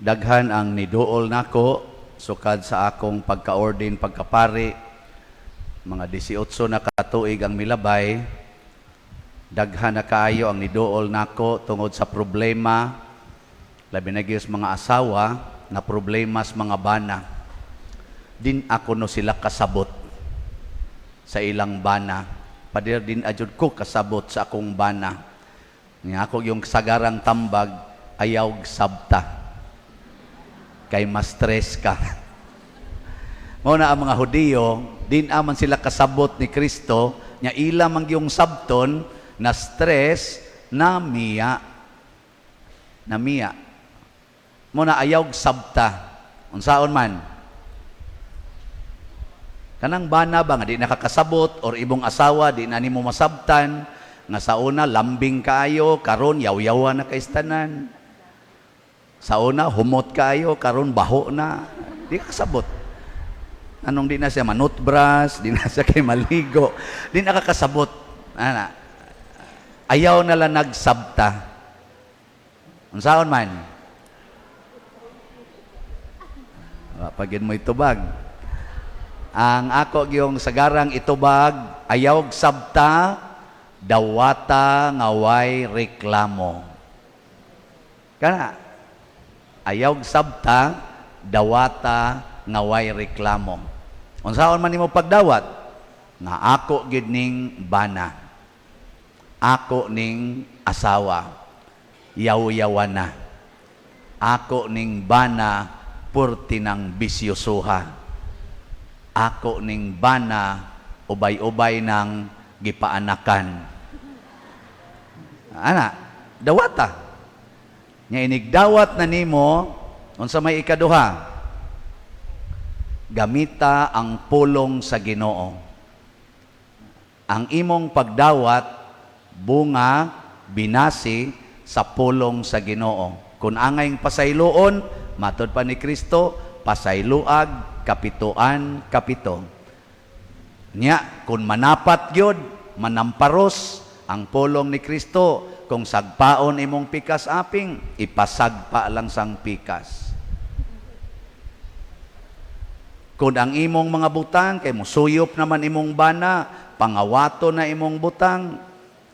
Daghan ang niduol nako sukad sa akong pagka-ordin pagkapari. Mga 18 na katuig ang milabay. Daghan na kaayo ang niduol nako tungod sa problema, labi na gyud mga asawa na problema sa mga bana. Din ako no sila kasabot sa ilang bana. Padir din ajud ko kasabot sa akong bana. Nga ako yung sagarang tambag, ayaw sabta. Kay ma-stress ka. Muna ang mga Hudiyo, din aman sila kasabot ni Kristo, nya ila man yung sabton na stress na miya. Na miya. Muna ayaw sabta. Unsaon man? Kanang bana ba nga di nakakasabot or ibong asawa di na nimo masabtan nga sa una lambing kaayo karon yaw-yawa na kay istanan. Sa una humot kaayo karon baho na. Di kasabot. Anong di na siya manutbras, di na siya kay maligo, di nakakasabot. Ana. Ayaw na lang nagsabta. Unsaon man? Pagin mo itubag. Ang ako yung sagarang itubag, ayaw sabta, dawata ngaway reklamo. Kana, ayaw sabta, dawata ngaway reklamo. Unsaon man nimo pagdawat? Nga ako gid ning bana. Ako ning asawa. Yaw-yawan na. Ako ning bana purti ng bisyosuha. Ako ning bana ubay-ubay ng gipaanakan. Ana, dawata. Nya inigdawat na nimo unsa may ikaduha? Gamita ang pulong sa Ginoo. Ang imong pagdawat bunga binasi sa pulong sa Ginoo. Kung angay pasayloon, matod pa ni Kristo, pasayluag kapituan kapito. Nya kung manapat gyud, manamparos ang pulong ni Kristo, kung sagpaon imong pikas aping, ipasagpa lang sang pikas. Kung ang imong mga butang kay musuyop naman imong bana, pangawato na imong butang,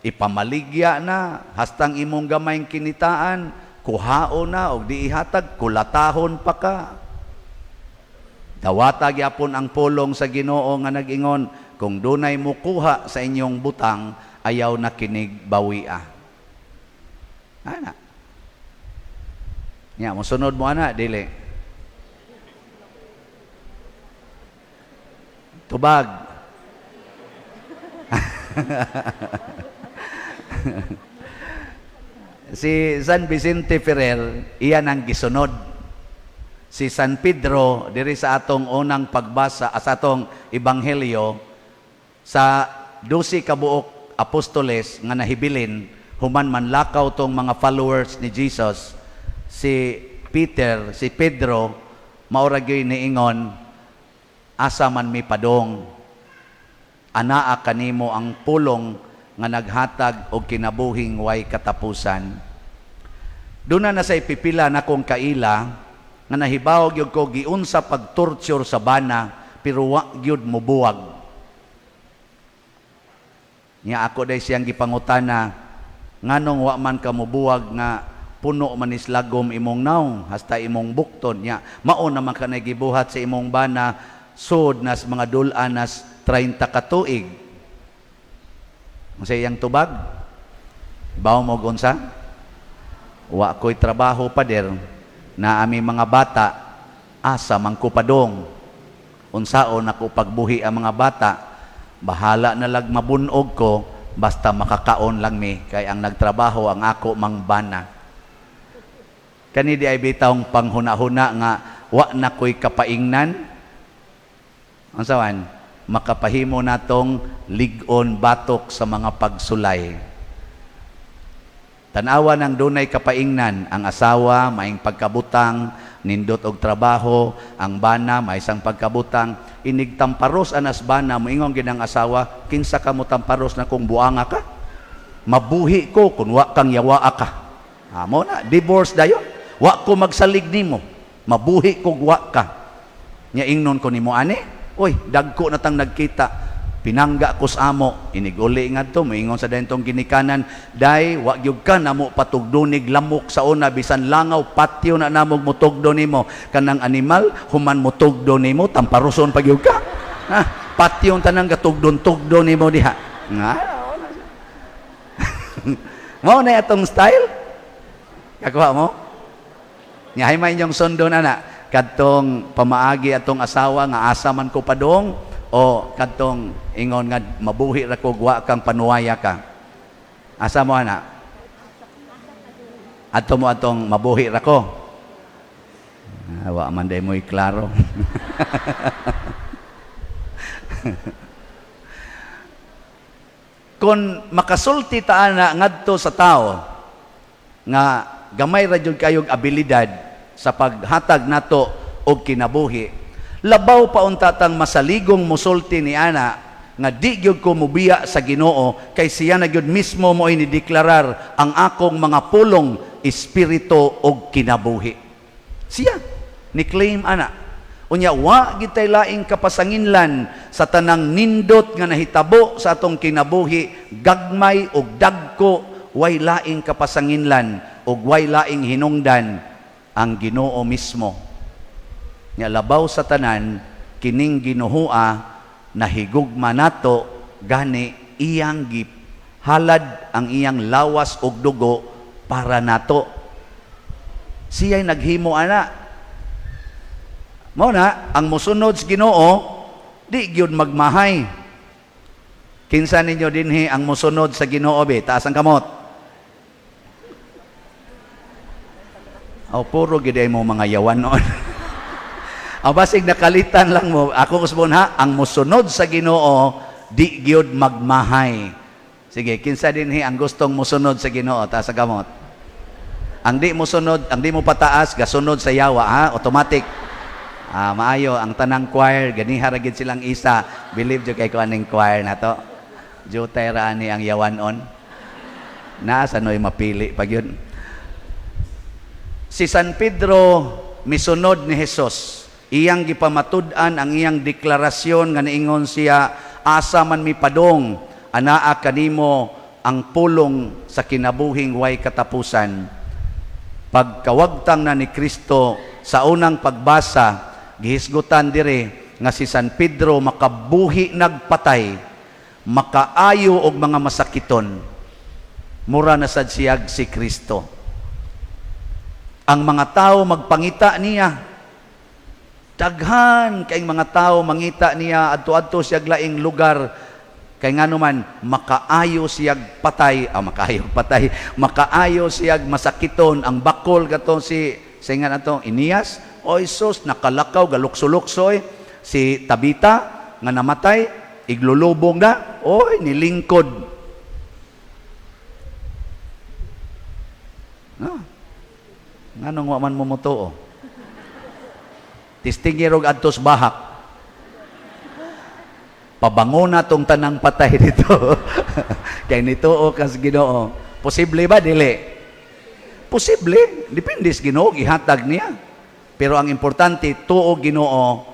ipamaligya na, hastang imong gamayng kinitaan, kuhao na og di ihatag, kulatahon pa ka. Dawata gyapon ang pulong sa Ginoo nga nag-ingon, kung dunay mukuha sa inyong butang, ayaw na kinig bawia. Ana. Nya mosunod mo ana dili. Tubag. Si San Vicente Ferrer, iyan ang gisunod. Si San Pedro, diri sa atong unang pagbasa, sa atong ebanghelyo, sa 12 kabuok apostoles nga nahibilin, human manlakaw tong mga followers ni Jesus, si Peter, si Pedro, maura gyud niingon, asa man mi padong, anaa kanimo ang pulong nga naghatag og kinabuhing way katapusan. Duna na sa ipipila na kong kaila, nga nahibaw gyud ko giunsa pag-torture sa bana, pero wa gyud mubuwag. Nya ako day siyang gipangutana, nganong wa man ka mubuwag nga puno man islagom imong naong, hasta imong bukton. Nya mao naman ka nagibuhat sa imong bana, sud nas mga dul-an nas 30 katuig. Unsay iyang tubag? Bawo mo unsa? Wa ko'y trabaho pader, na ami mga bata, asa man ko padong. Unsaon ako pagbuhi ang mga bata, bahala na lag mabunog ko, basta makakaon lang mi, kay ang nagtrabaho ang ako mang bana. Kani di ay bitawng panghuna-huna nga, wa na ko'y kapaingnan. Unsaon? Makapahimo natong ligon batok sa mga pagsulay. Tanawa ng dunay kapaingnan, ang asawa maing pagkabutang, nindot og trabaho, ang bana may isang pagkabutang, inigtamparos anas bana, moingon ginang asawa, kinsa ka mo tamparos na kung buanga ka? Mabuhi ko kung wa kang yawa ka. Amo na, divorce dayon. wa ko magsalig nimo, mabuhi ko wa ka. Nya ingnon ko nimo ani, oy, dagko na tang nagkita. Pinangga ko sa amo, iniguli nga to, moingon sa daytong ginikanan, day, wa gyud ka namo patugdonig lamok sa una, bisan langaw, patio na namog mutugdo nimo. Kanang animal, human mutugdo nimo, tamparuson pa gyud ka. Ha? Patio tanang gatugdon-tugdo nimo diha. Nga? Mao na atong style? Kakuha mo? Nyahay may inyong sundo na na. Kadtong pamaagi atong asawa, nga asa man ko padong, o kadtong ingon nga mabuhi ra ko wa kang panuwaya ka. Asa mo ana? Ato mo atong mabuhi ra ko. Wa man day mo iklaro. Kung makasulti ta ana ngadto sa tao nga gamay ra jud kayog abilidad sa paghatag nato og kinabuhi, labaw pa untatang masaligong musulti ni ana nga di gyud ko mubiya sa Ginoo, kay siya na gyud mismo mo inideklarar ang akong mga pulong espiritu og kinabuhi. Siya ni claim ana. Unya wa gitay laing kapasanginlan sa tanang nindot nga nahitabo sa atong kinabuhi, gagmay og dagko, way laing kapasanginlan og way laing hinungdan ang Ginoo mismo. Nya labaw sa tanan kining ginuhua nahigugma nato gani iyang halad ang iyang lawas og dugo para nato. Siya'y naghimo ana. Mao na ang mosunod sa Ginoo di gyud magmahay. Kinsa ninyo dinhi ang mosunod sa Ginoo be? Taas ang kamot. Puro gid ay mo mga yawan noon. Ang basig nakalitan lang mo, ako usbon ha, ang musunod sa Ginoo, di gyud magmahay. Sige, kinsa dinhi ang gustong musunod sa Ginoo, taas sa gamot. Ang di musunod, ang di mo pataas, gasunod sa yawa, ha? Automatic. Maayo, ang tanang choir, ganiha ra gid silang isa. Believe jud kay ko aning choir na to. Jutay ra ani ang yawanon. Nasa noy mapili pag yun. Si San Pedro, misunod ni Jesus. Iyang gipamatud-an ang iyang deklarasyon nga niingon siya, asa man mi padong, anaa kanimo ang pulong sa kinabuhing way katapusan. Pagkawagtang na ni Kristo sa unang pagbasa, gihisgutan dire nga si San Pedro makabuhi nagpatay, makaayo og mga masakiton. Mura na sad siyag si Kristo. Ang mga tao magpangita niya, daghan kay mga tao mangita niya adto-adto siya laing lugar, kay ngano man makaayo siyag patay, makaayo siyag masakiton. Ang bakol gato si nga nato Inias, oy sus nakalakaw galukso-luksoy. Si Tabita nga namatay, iglulubong na, oy nilingkod. Nganong wa man mo mutuo? Tistingirog adtos bahak. Pabango na tong tanang patay dito. Kaya nituo kas Ginoo. Posible ba? Dili. Posible. Depende sa Ginoo, ihatag niya. Pero ang importante, tuo Ginoo,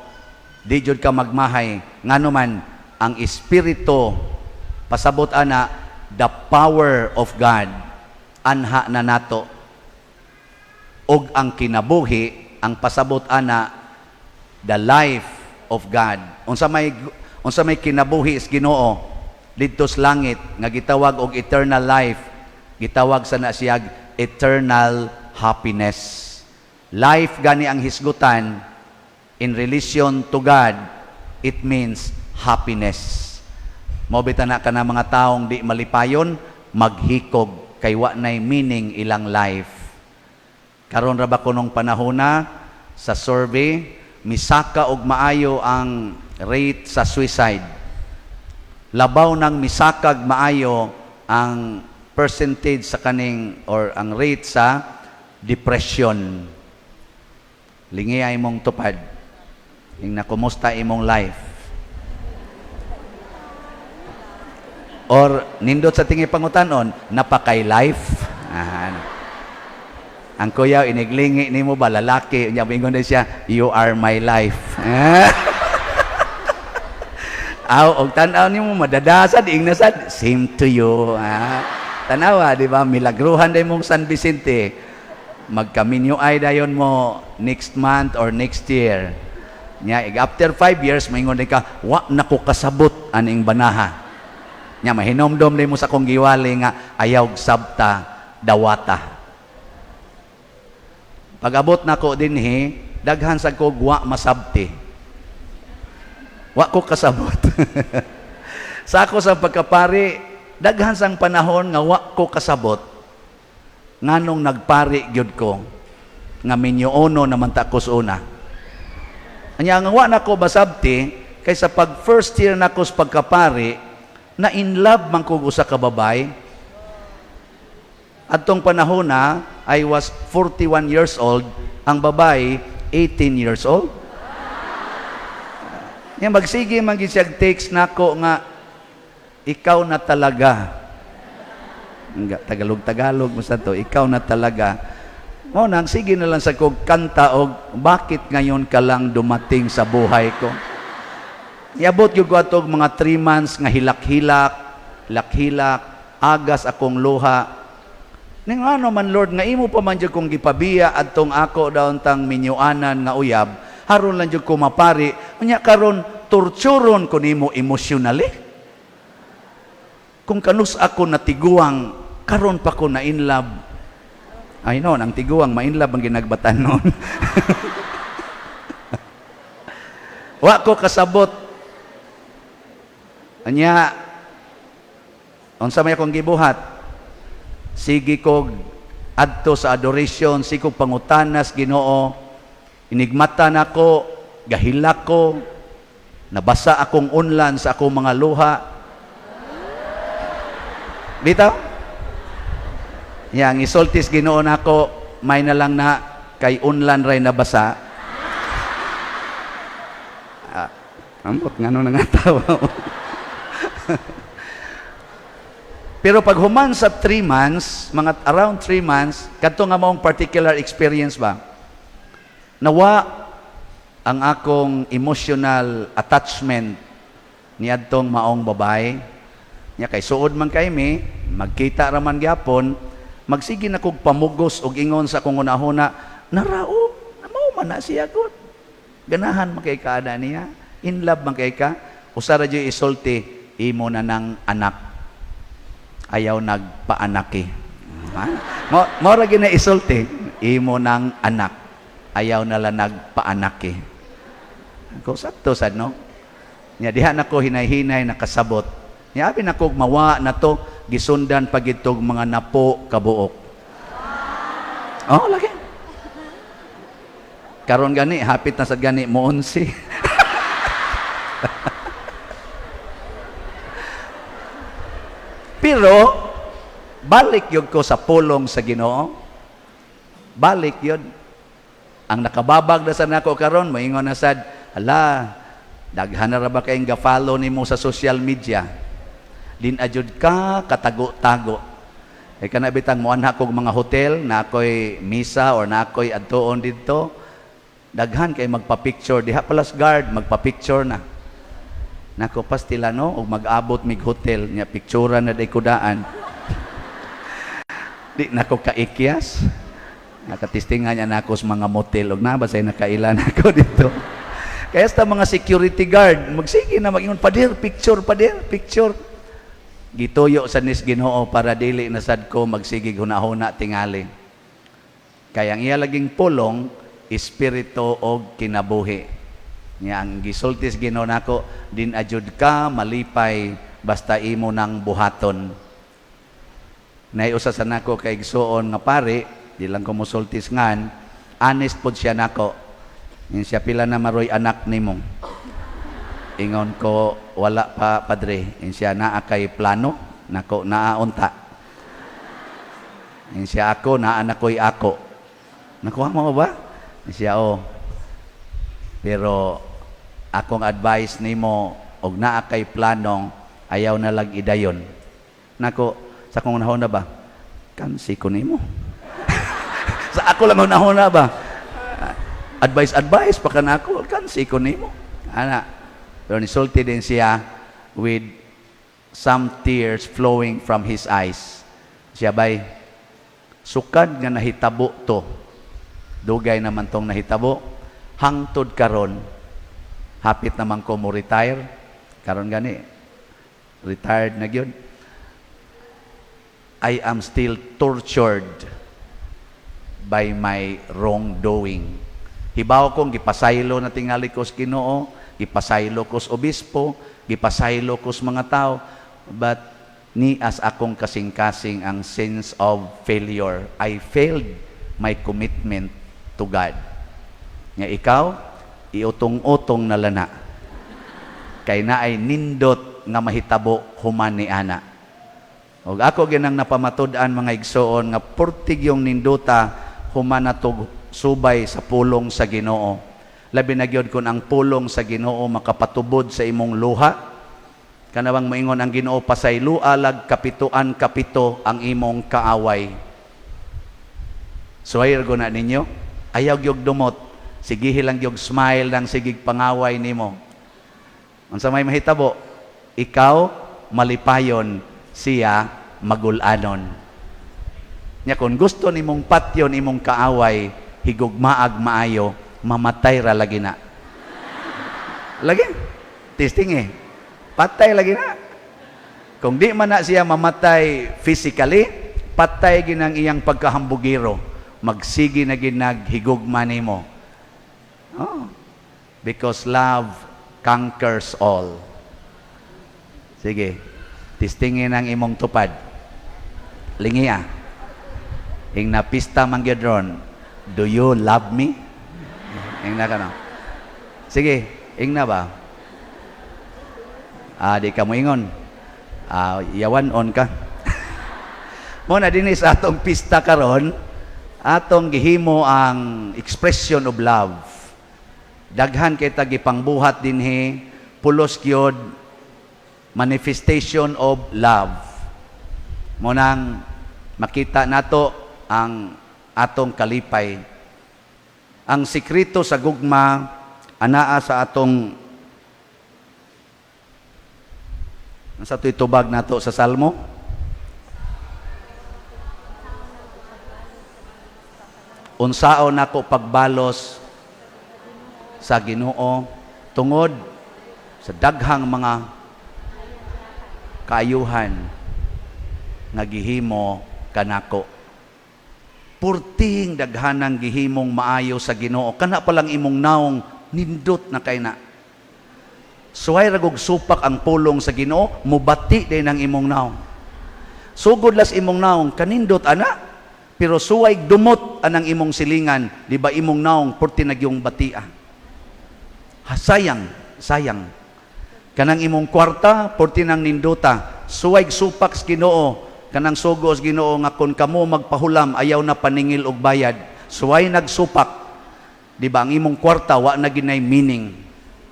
di jud ka magmahay. Ngano man, ang Espiritu, pasabot ana, the power of God, anha na nato. Og ang kinabuhi, ang pasabot ana, the life of God. Unsa may kinabuhi is Ginoo didto sa langit nga gitawag og eternal life, gitawag sa na siyag eternal happiness. Life gani ang hisgutan in relation to God, it means happiness. Mobita na ka na mga taong di malipayon, maghikog kay wa nay meaning ilang life. Karon ra ba kunong panahona sa survey, misaka og maayo ang rate sa suicide. Labaw ng misakag maayo ang percentage sa kaning or ang rate sa depression. Lingi ay mong tupad. Ing nakumusta imong life. Or nindot sa tingi pangutanon, napakay life. Ang kuya, iniglingi ni mo ba, lalaki. Unya, ingon na siya, you are my life. Aw, og tanaw ni mo, madadasad, ingnasad, same to you. Tanawa, di ba? Milagruhan day mong San Vicente. Magkaminyo ay dayon mo next month or next year. Nya, after 5 years, maingon ka, wa na ko kasabot aning banaha. Nya, mahinomdom day mo sa kong giwali nga, ayaw sabta, dawata. Pag-abot na ko dinhi, daghan sa ko wa masabti. Wa ko kasabot. Sa ako sa pagkapari, daghan sang panahon nga wa ko kasabot. Nganong nagpari gyud ko nga minyoono naman ta ko una. Anya nga wa na ko basabti kaysa pag first year na ko sa pagkapari, na in love man ko usa ka babay. Adtong panahon na, I was 41 years old, ang babae 18 years old. Nga magsige man gid siya text nako nga ikaw na talaga. Tagalog mo sa to, ikaw na talaga. Mo nang sige na lang sa kog kanta og bakit ngayon ka lang dumating sa buhay ko. Iabot gyud ko atog mga 3 months nga hilak-hilak, agas akong luha. Ning ano man Lord nga imo pa man jud kong gipabiya adtong ako daon tang minyuanan nga uyab, haron lang jud ko mapari. Unya karon torturon ko nimo emotionally. Kung kanus ako natiguang, karon pa ko na in love. Ay no, ang tiguang ma in love ang ginagbatan noon. Wa ko kasabot. Anya unsa may akong gibuhat? Sige ko adto sa adoration, sige ko pangutanas Ginoo, inigmata nako, gahilak ko, nabasa akong unlan sa akong mga luha. Dito? Yang isultis Ginoo nako, may na lang na kay unlan ray nabasa. Ambot ngano na nga tawa. Pero pag human sa 3 months, mga around 3 months, kadto nga maong particular experience ba? Nawa ang akong emotional attachment ni adtong maong babae. Nya kay suod man kay mi, magkita ra man gyapon, magsige na kog pamugos og ingon sa akong una-una, narao, mao man na siya gud. Ganahan man kay kaada niya, in love man kay ka, usa ra jud isulti, imo na nang anak. Ayaw nagpaanaki. Mo ra gina isulti, imo nang anak. Ayaw nala nagpaanaki. Ko sakto sad no. Nya diha nako hinay-hinay nakasabot. Nya abi nako mawa na to gisundan pagitog mga napo kabuok. Oh, lagi. Karon gani hapit na sad gani mo 11. Pero, balik yun ko sa pulong sa Ginoo. Balik yun. Ang nakababag na sa nako karon, moingon na sad, hala, daghan na ra ba kayong ga-follow nimo sa social media? Din ajud ka katago-tago. Ay kana bitang moanha kog mga hotel na ako'y misa or na ako'y adtuon didto. Daghan kay magpa-picture diha palas guard, magpa-picture na. Nako pastila no og mag-abot mig hotel nya picturean na day kudaan. Di nako kaikyas. Nakatistingan niya nako sa mga motel og nabasay nakailan ako dito. Kaya sa mga security guard magsige na magingon padir picture. Gituyo sa nis Ginoo para dili na sad ko magsige hunahuna tingali. Kaya ang iya laging pulong espiritu og kinabuhi. Nya ang gisultis Ginoo nako din ajud ka malipay basta imo nang buhaton. Nay usa sa nako kay igsuon nga pare, di lang ko mosultis ngan, honest pod siya nako. Nya siya pila na maroy anak nimo. Ingon ko wala pa padre. Nya siya naa kay plano nako naaunta. Nya siya ako naa na koy ako. Nakuha mo ba? Nya siya pero akong advice nimo og naa kay planong ayaw na lang idayon. Nako sa kung nahon na ba? Kansi ko nimo. Sa ako lang una ba? Advice pa ka na ako. Kansi ko nimo. Ana. Pero nisulti din siya with some tears flowing from his eyes. Siya ba'y, sukad nga nahitabo to. Dugay naman tong nahitabo. Hangtod karon, hapit naman ko mo retire. Karon gani, retired na gyud. I am still tortured by my wrongdoing. Hibaw kong gipasaylo na tingali ko sa Ginoo, gipasaylo ko sa obispo, gipasaylo ko sa mga tao, but ni as akong kasing-kasing ang sense of failure. I failed my commitment to God. Nga ikaw, iutong-utong na lana. Kay na ay nindot nga mahitabo human ni ana. O ako ginang napamatud-an mga igsoon nga purtig yung ninduta human natog subay sa pulong sa Ginoo. Labi na gyud kun ang pulong sa Ginoo makapatubod sa imong luha. Kanawang moingon ang Ginoo pasaylo alag kapituan kapito ang imong kaaway. So ayr go na ninyo, ayaw gyud dumot, sige lang gyud smile lang sigig pangaway nimo. Unsa may mahitabo? Ikaw malipayon, siya magulanon. Nya kung gusto nimong patyon imong kaaway, higugmaag maayo, mamatay ra lagi na. Lagi? Testing eh. Patay lagi na. Kung di man na siya mamatay physically, patay ginang iyang pagkahambugiro. Magsigi na ginaghigugma nimo. Oh. Because love conquers all. Sige. Testingin ang imong tupad. Lingiya. Ing napista man gyud ron. Do you love me? Ing na ka no? Sige, ing na ba? Di ka mo ingon. Yawan on ka. Muna din sa atong pista karon, atong gihimo ang expression of love. Daghan kay ta gipangbuhat dinhi, pulos gyud manifestation of love. Munang makita nato ang atong kalipay. Ang sikreto sa gugma anaa sa atong sa itubag nato sa Salmo. Unsaon nako pagbalos sa Ginoo tungod sa daghang mga kaayuhan nga gihimo kanako. Purting daghanang gihimong maayo sa Ginoo. Kana pa lang imong naong nindot na kay na. Suway ragog supak ang pulong sa Ginoo, mubati din ang imong naong. Sugod las imong naong kanindot ana, pero suway dumot anang imong silingan, di ba imong naong purti nagyong batia. Sayang. Kanang imong kwarta, purti nang ninduta, suway supak sa Ginoo, kanang sugo sa Ginoo nga kun kamo magpahulam ayaw na paningil og bayad. Suway nagsupak, di ba ang imong kwarta wa na ginay meaning.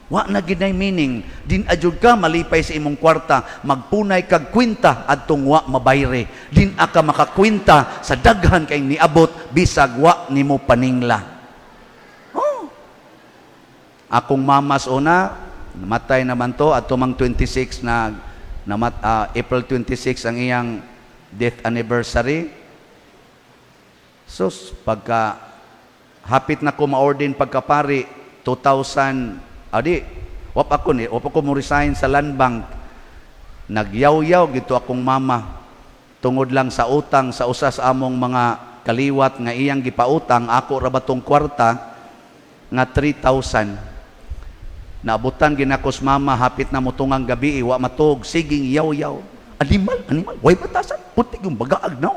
Wa na ginay meaning. Din adjud ka malipay sa imong kwarta, magpunay kag kwenta adtong wa mabayre. Din aka makakwenta sa daghan kay niabot bisag wa nimo paningla. Oh. Akong mamas una, namatay naman to at tumang 26 na April 26 ang iyang death anniversary. So pagka hapit na ko ma-ordain pagkapari 2000 wap ako mo resign sa land bank. Nagyaw-yaw gito akong mama tungod lang sa utang sa usas among mga kaliwat nga iyang gipautang. Ako ra batong kwarta nga 3,000. Naabutan ginakos mama hapit na mutungang gabi wa matog siging yaw-yaw. Animal, way batasan, putik yung bagaag na.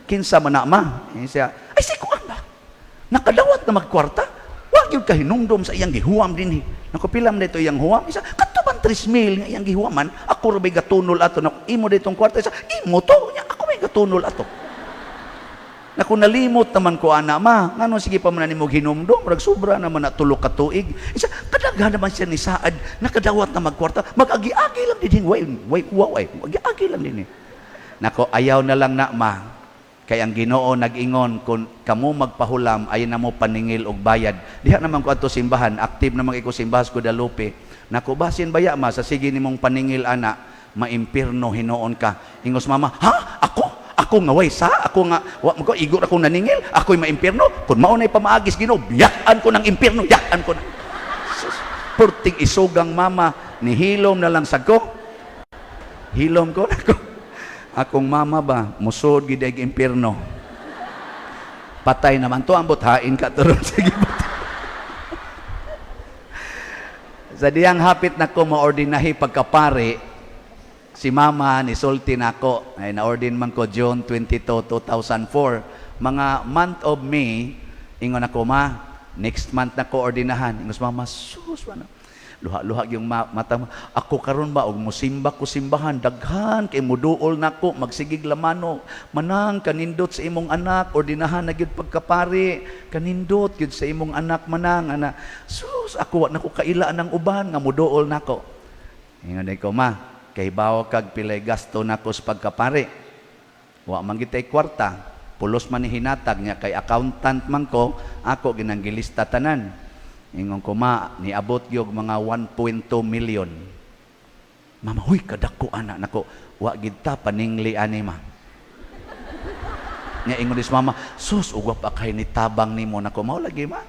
Kinsa man na ma? Siya, ay sikuan ba? Nakadawat na magkwarta? Wag yung kahinungdom sa iyang gihuam din. Nakupilam na ito iyang huwam. Isa, katuban 3,000 nga iyang gihuaman. Ako rin may gatunol ato. Imo ditong kwarta. Isa, imo to. Ako may gatunol ato. Naku nalimot naman ko ana ma. Ngano sige pa man nimo hinumdom. Sobra naman na tulo ka tuig. Isa, kadaghan naman siya ni Saad. Nakadawat na magkwarta. Mag-agi-agi lang din. Way. Mag-agi-agi lang din. Naku, ayaw na lang na ma. Kay ang Ginoo nag-ingon kung kamo magpahulam ay namo paningil og bayad. Diha naman ko adto simbahan, active naman iko simbahas Guadalupe. Nako basin baya ma sa sige nimong paningil ana, maimpirno hinoon ka. Ingos mama, ha? Ako nga way sa, ako nga wa mo ko igor ako naningil, ako'y maimpirno. Kun mao nay pamaagis Ginoo, biyaan ko ng impirno, biyaan ko na. Purting isugang mama, ni hilom na lang sa ko. Hilom ko nako. Akong mama ba, musod gid ag impirno. Patay naman to, ambot hain ka turon sige. Sa diyang hapit na ko maordinahi pagkapari, si mama ni sulti nako, ay na-ordin man ko June 22, 2004. Mga month of May, ingon ako ma, next month na ko ordinahan. Ingos mama, sus, ano? Luha-luha yung mata mo. Ako karon ba og musimba ko simbahan daghan kay muduol nako magsigig lamano manang kanindot sa imong anak ordinahan na gyud pagkapari kanindot gyud sa imong anak manang ana sus ako wa nako kaila ng uban nga muduol nako. Ingon ko ma kay bawo kag pilay gasto nako sa pagkapari wa man gitay kwarta pulos man ni hinatag niya kay accountant man ko ako ginanggilista tanan. Ingon ko ma, niabot yung mga 1.2 million. Mama, huy, kadako anak nako. Wa gid ta paningli ani ma. Nya ingon dis mama, sus ugwa pa kay ni tabang nimo nako mao lagi ma.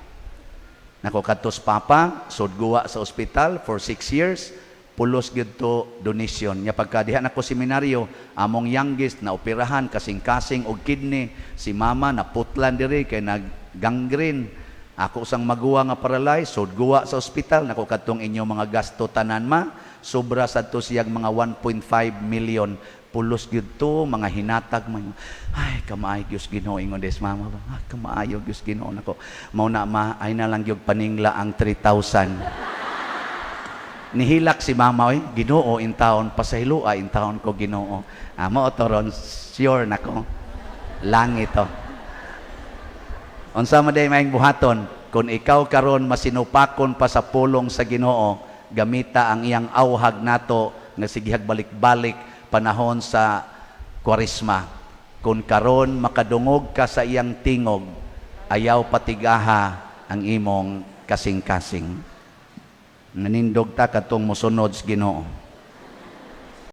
Nako kadtos papa, sudguwa sa ospital for 6 years, pulos gid to donation. Nya pagka diha nako seminaryo, among youngest na operahan kasing-kasing og kidney, si mama naputlan diri kay nag gangrene. Ako sang maguwa nga paralyzed, sudguwa sa ospital, nako katong inyo mga gasto tanan ma, sobra sa to siyang mga 1.5 million, pulos gyud to, mga hinatag man. Ay, kamaayo Diyos Ginoo, ingon des mama ba, ay, kamaayo Diyos Ginoo, nako, mao na ma, ay na lang gyud paningla ang 3,000. Nihilak si mama, oy, Ginoo, in taon, pasahilua, in taon ko Ginoo. Mao toron, sure nako, langit to. Unsa man day maayong buhaton, kung ikaw karon masinupakon pa sa pulong sa Ginoo, gamita ang iyang awhag nato nga sigihag balik-balik panahon sa Kwaresma. Kung karon makadungog ka sa iyang tingog, ayaw patigaha ang imong kasing-kasing. Nanindog ta katong mosunod sa Ginoo.